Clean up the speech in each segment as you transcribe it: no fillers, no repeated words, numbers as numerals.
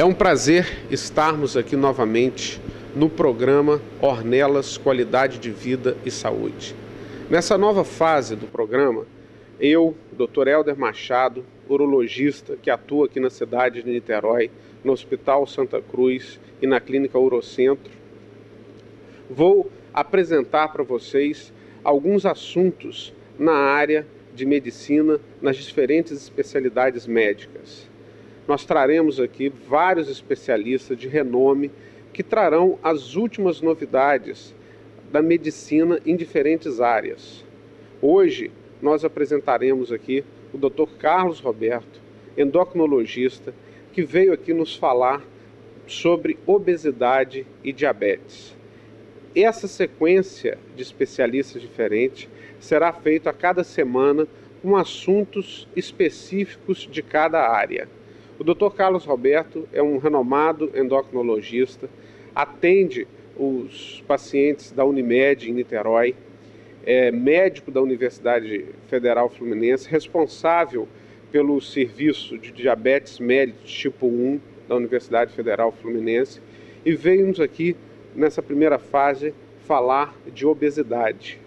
É um prazer estarmos aqui novamente no programa Ornelas Qualidade de Vida e Saúde. Nessa nova fase do programa, eu, Dr. Helder Machado, urologista que atua aqui na cidade de Niterói, no Hospital Santa Cruz e na Clínica Urocentro, vou apresentar para vocês alguns assuntos na área de medicina, nas diferentes especialidades médicas. Nós traremos aqui vários especialistas de renome que trarão as últimas novidades da medicina em diferentes áreas. Hoje nós apresentaremos aqui o Dr. Carlos Roberto, endocrinologista, que veio aqui nos falar sobre obesidade e diabetes. Essa sequência de especialistas diferentes será feita a cada semana com assuntos específicos de cada área. O Dr. Carlos Roberto é um renomado endocrinologista, atende os pacientes da Unimed em Niterói, é médico da Universidade Federal Fluminense, responsável pelo serviço de diabetes mellitus tipo 1 da Universidade Federal Fluminense, e veio-nos aqui nessa primeira fase falar de obesidade.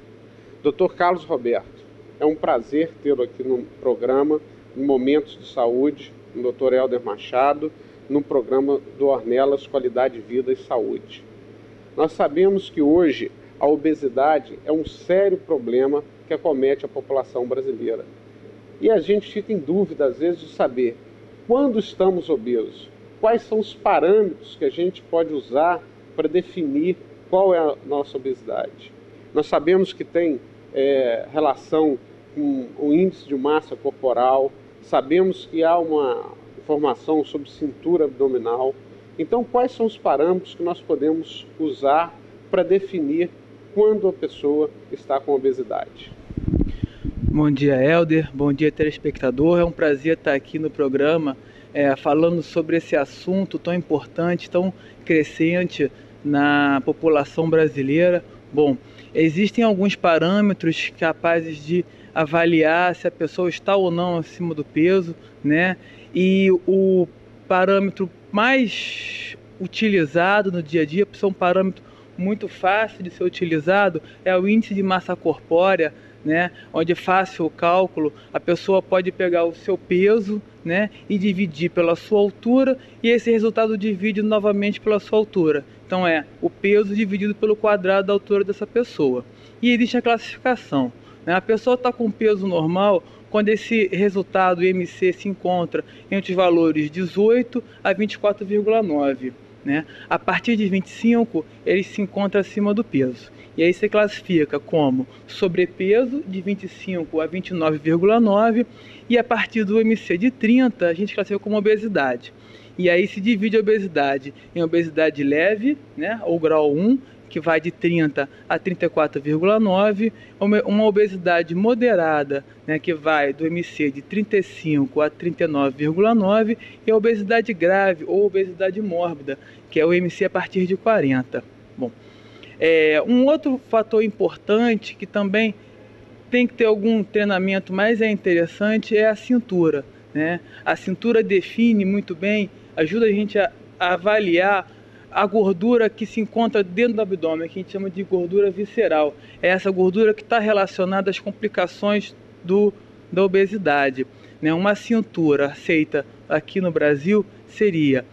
Dr. Carlos Roberto, é um prazer tê-lo aqui no programa Momentos de Saúde, no Dr. Helder Machado, no programa do Ornelas Qualidade de Vida e Saúde. Nós sabemos que hoje a obesidade é um sério problema que acomete a população brasileira. E a gente fica em dúvida, às vezes, de saber quando estamos obesos, quais são os parâmetros que a gente pode usar para definir qual é a nossa obesidade. Nós sabemos que tem relação com o índice de massa corporal, sabemos que há uma informação sobre cintura abdominal. Então, quais são os parâmetros que nós podemos usar para definir quando a pessoa está com obesidade? Bom dia, Helder. Bom dia, telespectador. É um prazer estar aqui no programa falando sobre esse assunto tão importante, tão crescente na população brasileira. Bom, existem alguns parâmetros capazes de avaliar se a pessoa está ou não acima do peso, né? E o parâmetro mais utilizado no dia a dia, por ser um parâmetro muito fácil de ser utilizado, é o índice de massa corpórea, né? Onde é fácil o cálculo, a pessoa pode pegar o seu peso, né, e dividir pela sua altura, e esse resultado divide novamente pela sua altura. Então é o peso dividido pelo quadrado da altura dessa pessoa. E existe a classificação, né? A pessoa está com peso normal quando esse resultado IMC se encontra entre os valores 18 a 24,9. Né? A partir de 25, ele se encontra acima do peso. E aí você classifica como sobrepeso de 25 a 29,9, e a partir do IMC de 30, a gente classifica como obesidade. E aí se divide a obesidade em obesidade leve, né, ou grau 1, que vai de 30 a 34,9, uma obesidade moderada, né, que vai do IMC de 35 a 39,9, e a obesidade grave ou obesidade mórbida, que é o IMC a partir de 40. Bom, um outro fator importante que também tem que ter algum treinamento, mas é interessante, é a cintura, né? A cintura define muito bem, ajuda a gente a avaliar a gordura que se encontra dentro do abdômen, que a gente chama de gordura visceral. É essa gordura que está relacionada às complicações da obesidade, né? Uma cintura aceita aqui no Brasil seria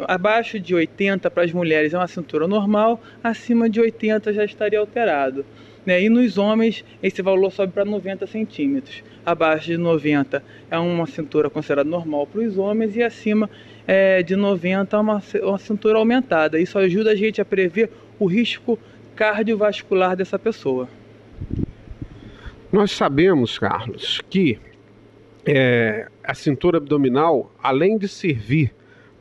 abaixo de 80 para as mulheres é uma cintura normal, acima de 80 já estaria alterado, né? E nos homens esse valor sobe para 90 centímetros. Abaixo de 90 é uma cintura considerada normal para os homens, e acima de 90 é uma cintura aumentada. Isso ajuda a gente a prever o risco cardiovascular dessa pessoa. Nós sabemos, Carlos, que a cintura abdominal, além de servir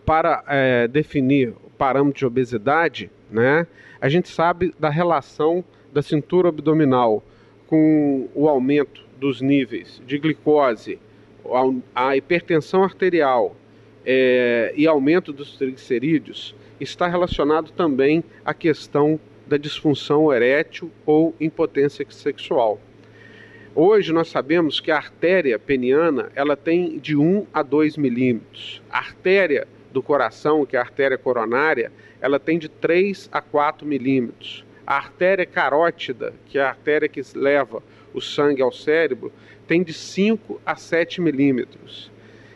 para definir o parâmetro de obesidade, né, a gente sabe da relação da cintura abdominal com o aumento dos níveis de glicose, a hipertensão arterial e aumento dos triglicerídeos, está relacionado também à questão da disfunção erétil ou impotência sexual. Hoje nós sabemos que a artéria peniana ela tem de 1 a 2 milímetros. A artéria do coração, que é a artéria coronária, ela tem de 3 a 4 milímetros. A artéria carótida, que é a artéria que leva o sangue ao cérebro, tem de 5 a 7 milímetros.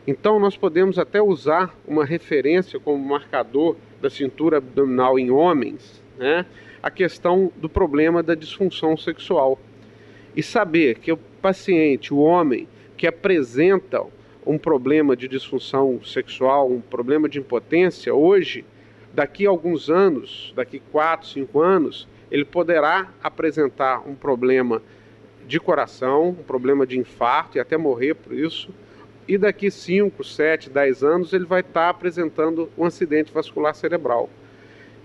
Então nós podemos até usar uma referência como marcador da cintura abdominal em homens, né, a questão do problema da disfunção sexual. E saber que o paciente, o homem, que apresenta um problema de disfunção sexual, um problema de impotência, hoje, daqui a alguns anos, daqui 4, 5 anos, ele poderá apresentar um problema de coração, um problema de infarto e até morrer por isso. E daqui 5, 7, 10 anos ele vai estar apresentando um acidente vascular cerebral.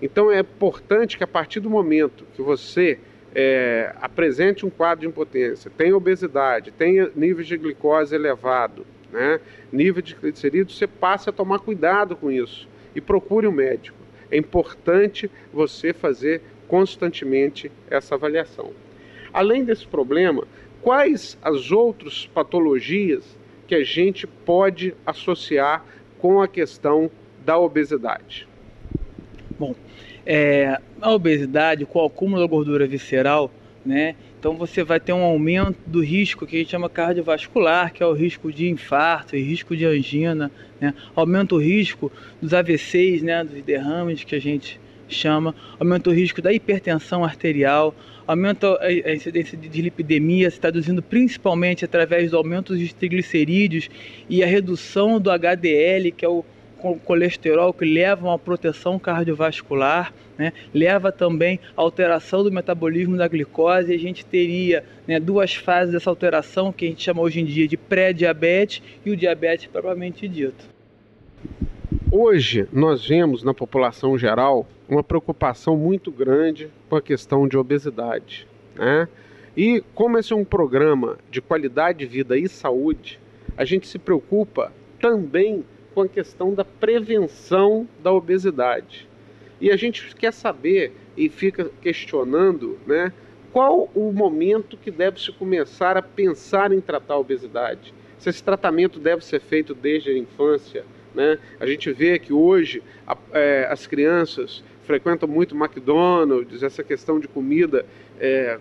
Então é importante que a partir do momento que você apresente um quadro de impotência, tenha obesidade, tenha nível de glicose elevado, né, nível de triglicerídeos, você passe a tomar cuidado com isso e procure um médico. É importante você fazer constantemente essa avaliação. Além desse problema, quais as outras patologias que a gente pode associar com a questão da obesidade? Bom, a obesidade, com o acúmulo da gordura visceral, né? Então você vai ter um aumento do risco que a gente chama cardiovascular, que é o risco de infarto e risco de angina, né? Aumenta o risco dos AVCs, né? Dos derrames que a gente chama, aumenta o risco da hipertensão arterial, aumenta a incidência de dislipidemia, se traduzindo principalmente através do aumento dos triglicerídeos e a redução do HDL, que é o colesterol, que leva a uma proteção cardiovascular, né? Leva também a alteração do metabolismo da glicose, e a gente teria, né, duas fases dessa alteração, que a gente chama hoje em dia de pré-diabetes e o diabetes propriamente dito. Hoje nós vemos na população geral uma preocupação muito grande com a questão de obesidade, né? E como esse é um programa de qualidade de vida e saúde, a gente se preocupa também com a questão da prevenção da obesidade. E a gente quer saber e fica questionando, né, qual o momento que deve-se começar a pensar em tratar a obesidade. Se esse tratamento deve ser feito desde a infância, né? A gente vê que hoje as crianças frequentam muito McDonald's, essa questão de comida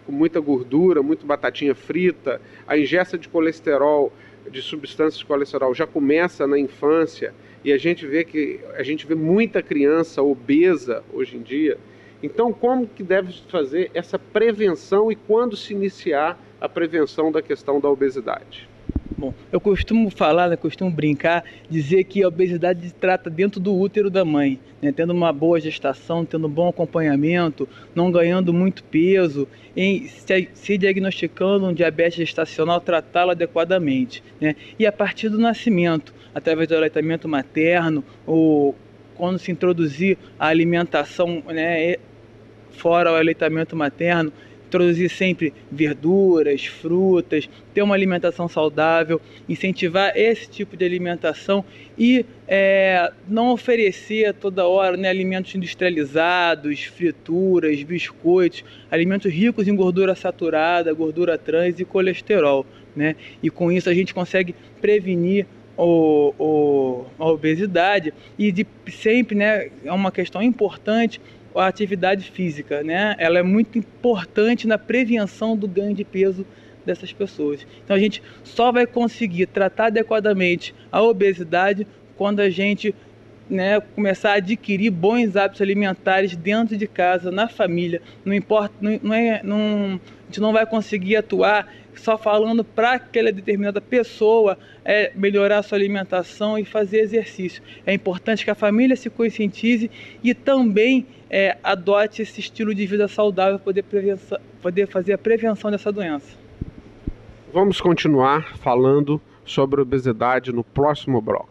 com muita gordura, muito batatinha frita, a ingesta de colesterol, de substâncias de colesterol já começa na infância, e a gente vê muita criança obesa hoje em dia. Então, como que deve fazer essa prevenção e quando se iniciar a prevenção da questão da obesidade? Bom, eu costumo falar, costumo brincar, dizer que a obesidade se trata dentro do útero da mãe, né? Tendo uma boa gestação, tendo um bom acompanhamento, não ganhando muito peso, se diagnosticando um diabetes gestacional, tratá-lo adequadamente, né? E a partir do nascimento, através do aleitamento materno, ou quando se introduzir a alimentação, né, fora o aleitamento materno, introduzir sempre verduras, frutas, ter uma alimentação saudável, incentivar esse tipo de alimentação e não oferecer toda hora, né, alimentos industrializados, frituras, biscoitos, alimentos ricos em gordura saturada, gordura trans e colesterol, né? E com isso a gente consegue prevenir a obesidade e sempre, né, é uma questão importante, a atividade física, né? Ela é muito importante na prevenção do ganho de peso dessas pessoas. Então a gente só vai conseguir tratar adequadamente a obesidade quando a gente, né, começar a adquirir bons hábitos alimentares dentro de casa, na família. Não importa, a gente não vai conseguir atuar só falando para aquela determinada pessoa melhorar a sua alimentação e fazer exercício. É importante que a família se conscientize e também adote esse estilo de vida saudável para poder fazer a prevenção dessa doença. Vamos continuar falando sobre obesidade no próximo bloco.